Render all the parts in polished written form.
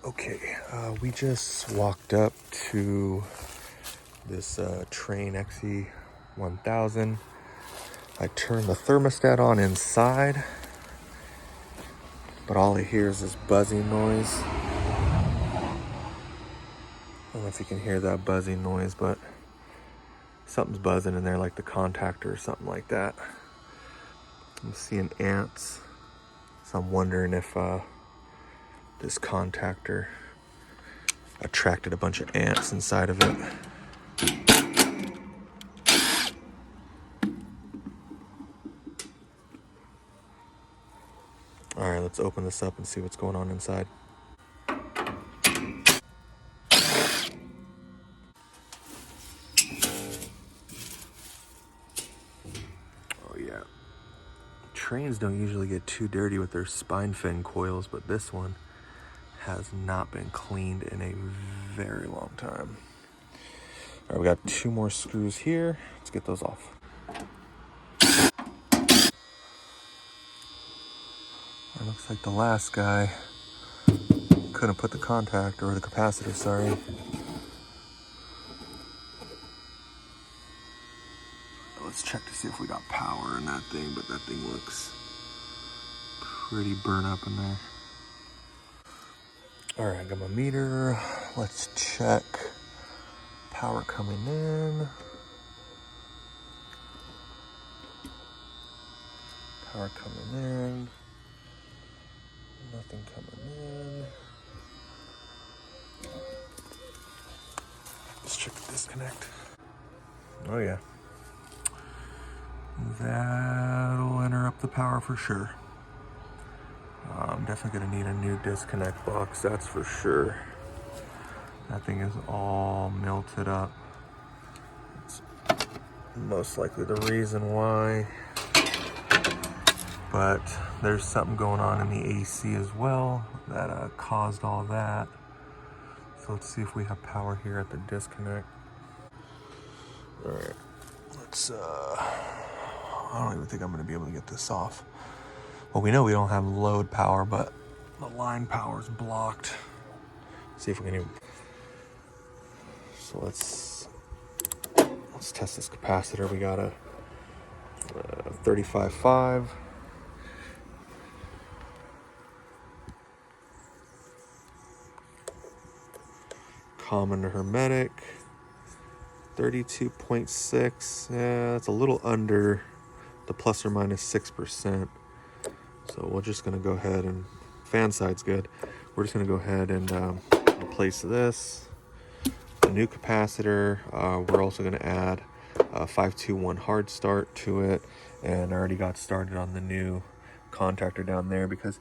Okay, we just walked up to this Trane AC 1000. I turned the thermostat on inside, but all I hear is this buzzing noise. I don't know if you can hear that buzzing noise, but something's buzzing in there, like the contactor or something like that. I'm seeing ants, so I'm wondering if this contactor attracted a bunch of ants inside of it. All right, let's open this up and see what's going on inside. Oh yeah. Trains don't usually get too dirty with their spine fin coils, but this one has not been cleaned in a very long time. All right, we got 2 more screws here. Let's get those off. It looks like the last guy couldn't put the contact or the capacitor, sorry. Let's check to see if we got power in that thing, but that thing looks pretty burnt up in there. All right, I got my meter. Let's check power coming in. Power coming in. Nothing coming in. Let's check the disconnect. Oh yeah. That'll interrupt the power for sure. I'm definitely gonna need a new disconnect box, that's for sure. That thing is all melted up. It's most likely the reason why. But there's something going on in the AC as well that caused all that. So let's see if we have power here at the disconnect. All right, let's, I don't even think I'm gonna be able to get this off. Well, we know we don't have load power, but the line power is blocked. Let's see if we can even. So let's test this capacitor. We got a 35.5. Common to hermetic. 32.6. Yeah, that's a little under the plus or minus 6%. So we're just gonna go ahead and, fan side's good. We're just gonna go ahead and replace this. A new capacitor. We're also gonna add a 521 hard start to it, and I already got started on the new contactor down there because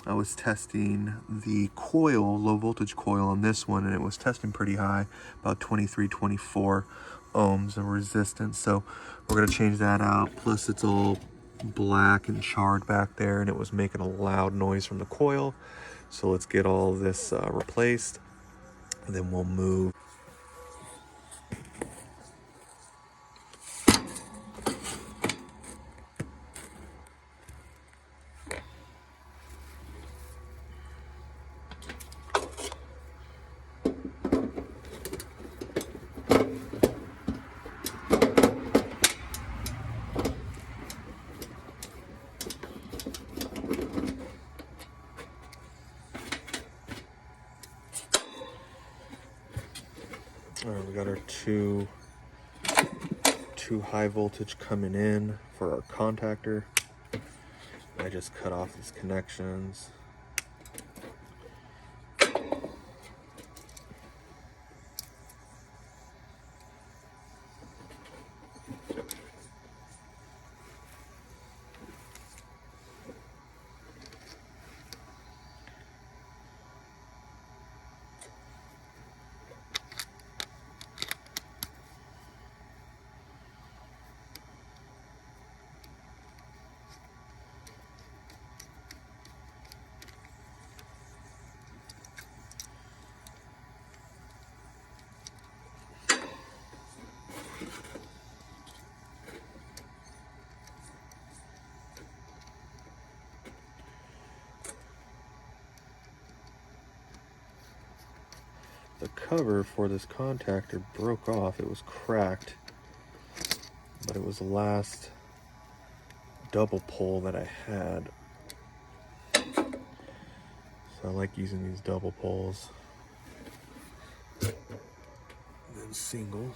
I was testing the coil, low voltage coil on this one, and it was testing pretty high, about 23, 24 ohms of resistance. So we're gonna change that out. Plus it's all black and charred back there, and it was making a loud noise from the coil. So let's get all this replaced, and then we'll move. All right, we got our two high voltage coming in for our contactor. I just cut off these connections. the cover for this contactor broke off. It was cracked, but it was the last double pull that I had. So I like using these double pulls. And then single.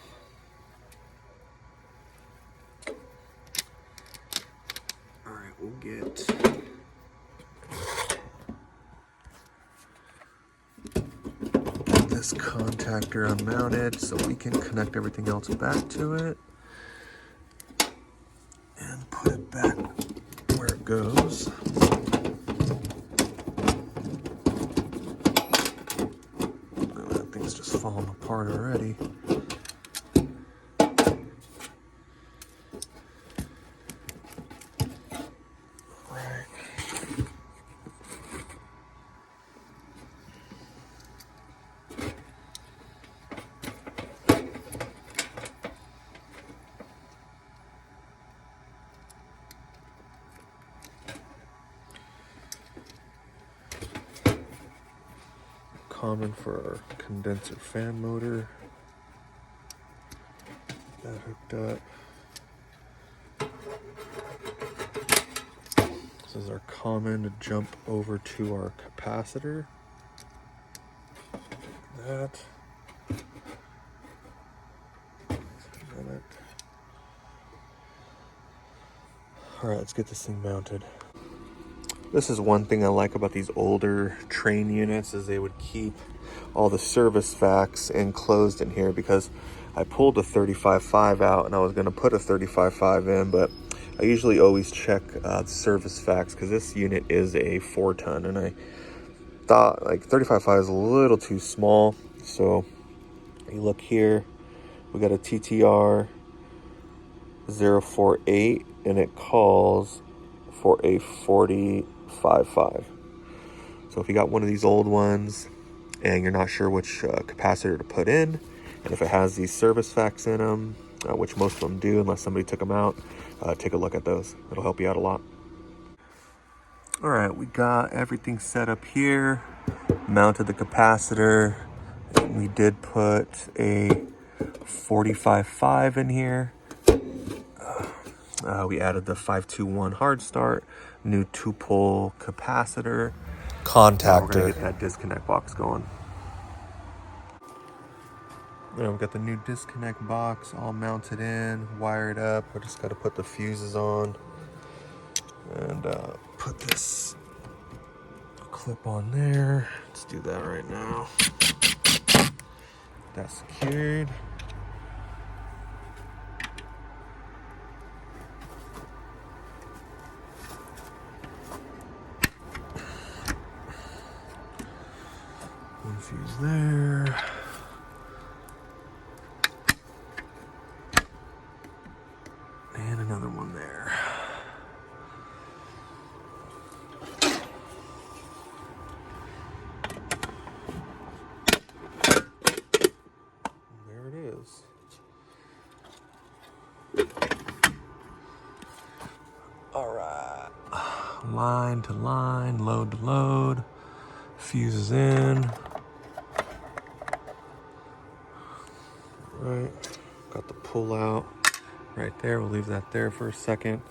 All right, we'll get this contactor unmounted so we can connect everything else back to it and put it back where it goes. Oh, that thing's just falling apart already. Common for our condenser fan motor. That hooked up. This is our common to jump over to our capacitor. That. Alright, let's get this thing mounted. This is one thing I like about these older Trane units is they would keep all the service vacs enclosed in here, because I pulled a 35.5 out and I was going to put a 35.5 in, but I usually always check the service vacs because this unit is a 4-ton and I thought like 35.5 is a little too small. So you look here, we got a TTR 048 and it calls for a 40.5. So if you got one of these old ones and you're not sure which capacitor to put in, and if it has these service vacs in them, which most of them do unless somebody took them out, take a look at those. It'll help you out a lot. All right, we got everything set up here, mounted the capacitor, and we did put a 45.5 in here. We added the 521 hard start, new 2-pole capacitor, contactor. We're gonna get that disconnect box going. We've got the new disconnect box all mounted in, wired up. I just got to put the fuses on and put this clip on there. Let's do that right now. That's secured. One fuse there. And another one there. There it is. All right. Line to line, load to load. Fuses in. Right. Got the pull out right there. We'll leave that there for a second.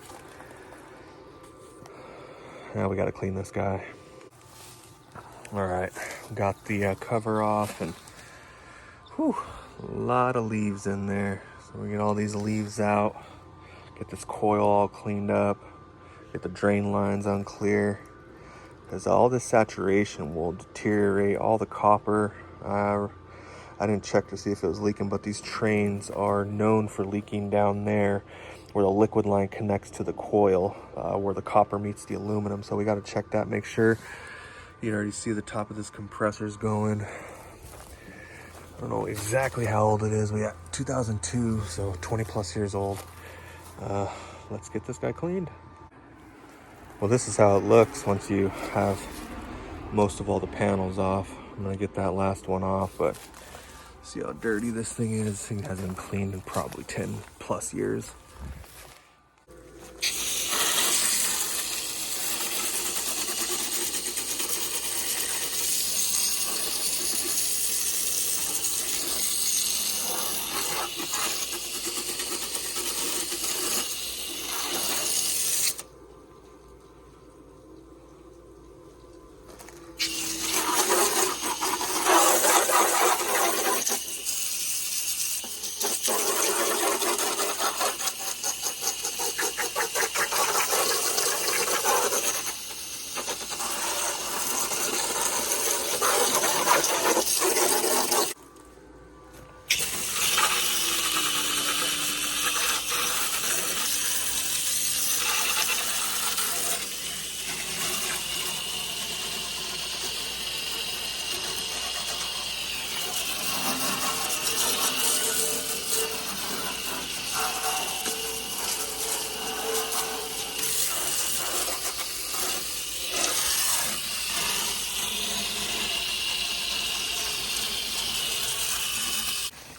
Now we got to clean this guy. All right, got the cover off, and whew, a lot of leaves in there. So we get all these leaves out, get this coil all cleaned up, get the drain lines unclear, because all this saturation will deteriorate all the copper. I didn't check to see if it was leaking, but these Tranes are known for leaking down there where the liquid line connects to the coil, where the copper meets the aluminum. So we got to check that, make sure. You can already see the top of this compressor's going. I don't know exactly how old it is. We got 2002, so 20 plus years old. Let's get this guy cleaned. Well, this is how it looks once you have most of all the panels off. I'm gonna get that last one off, but see how dirty this thing is. This thing hasn't been cleaned in probably 10 plus years.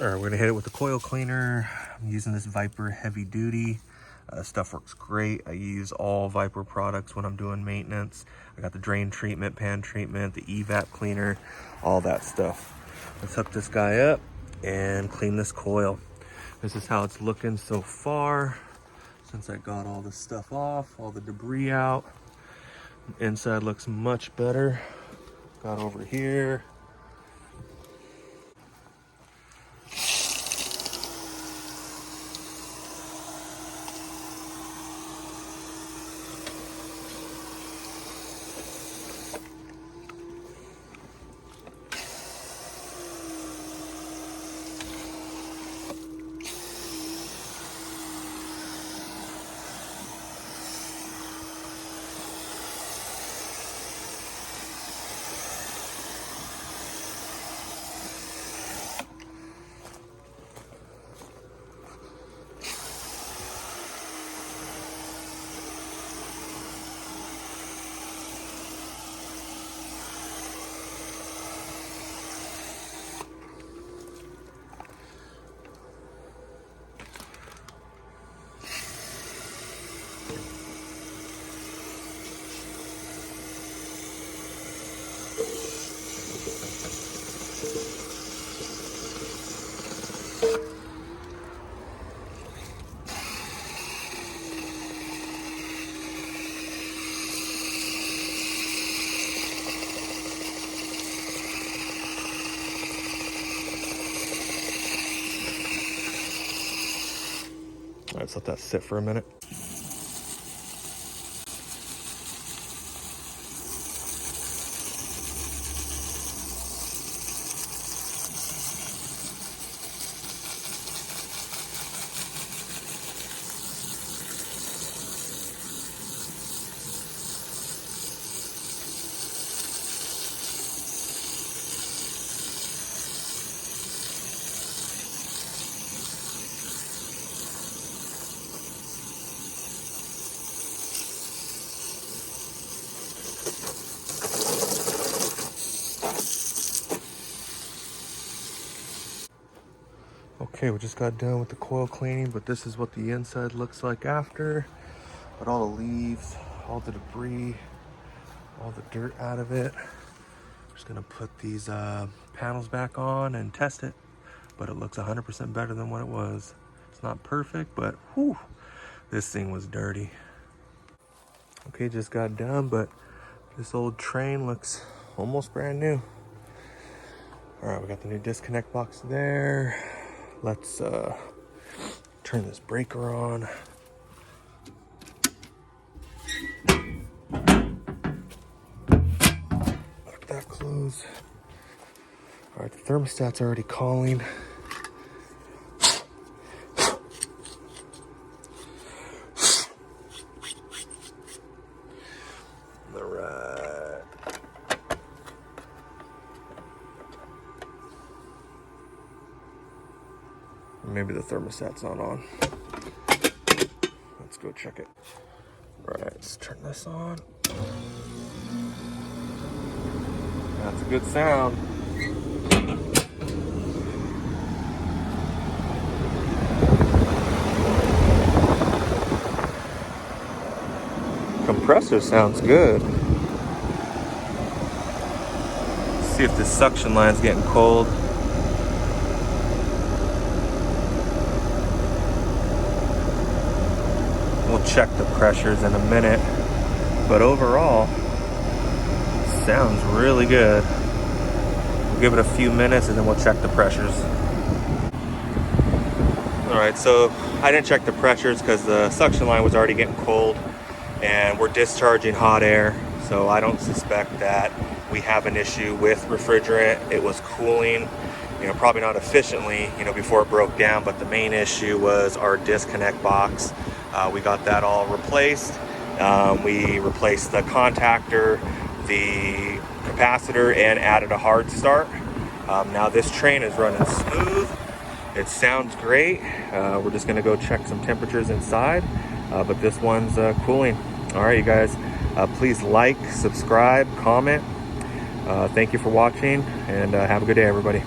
All right, we're gonna hit it with the coil cleaner. I'm using this Viper heavy duty. Stuff works great. I use all Viper products when I'm doing maintenance. I got the drain treatment, pan treatment, the evap cleaner, all that stuff. Let's hook this guy up and clean this coil. This is how it's looking so far. Since I got all this stuff off, all the debris out. Inside looks much better. Got over here. Let's let that sit for a minute. Okay, we just got done with the coil cleaning, but this is what the inside looks like after. Got all the leaves, all the debris, all the dirt out of it. Just gonna put these panels back on and test it, but it looks 100% better than what it was. It's not perfect, but whew, this thing was dirty. Okay, just got done, but this old Trane looks almost brand new. All right, we got the new disconnect box there. Let's turn this breaker on. Let that close. All right, the thermostat's already calling. All right. Maybe the thermostat's not on. Let's go check it. All right, let's turn this on. That's a good sound. Compressor sounds good. Let's see if this suction line's getting cold. We'll check the pressures in a minute, but overall, sounds really good. We'll give it a few minutes and then we'll check the pressures. All right, so I didn't check the pressures because the suction line was already getting cold and we're discharging hot air, so I don't suspect that we have an issue with refrigerant. It was cooling, probably not efficiently, before it broke down, but the main issue was our disconnect box. We got that all replaced. We replaced the contactor, the capacitor, and added a hard start. Now this Trane is running smooth. It sounds great. We're just gonna go check some temperatures inside, but this one's cooling. All right, you guys, please like, subscribe, comment. Thank you for watching, and have a good day, everybody.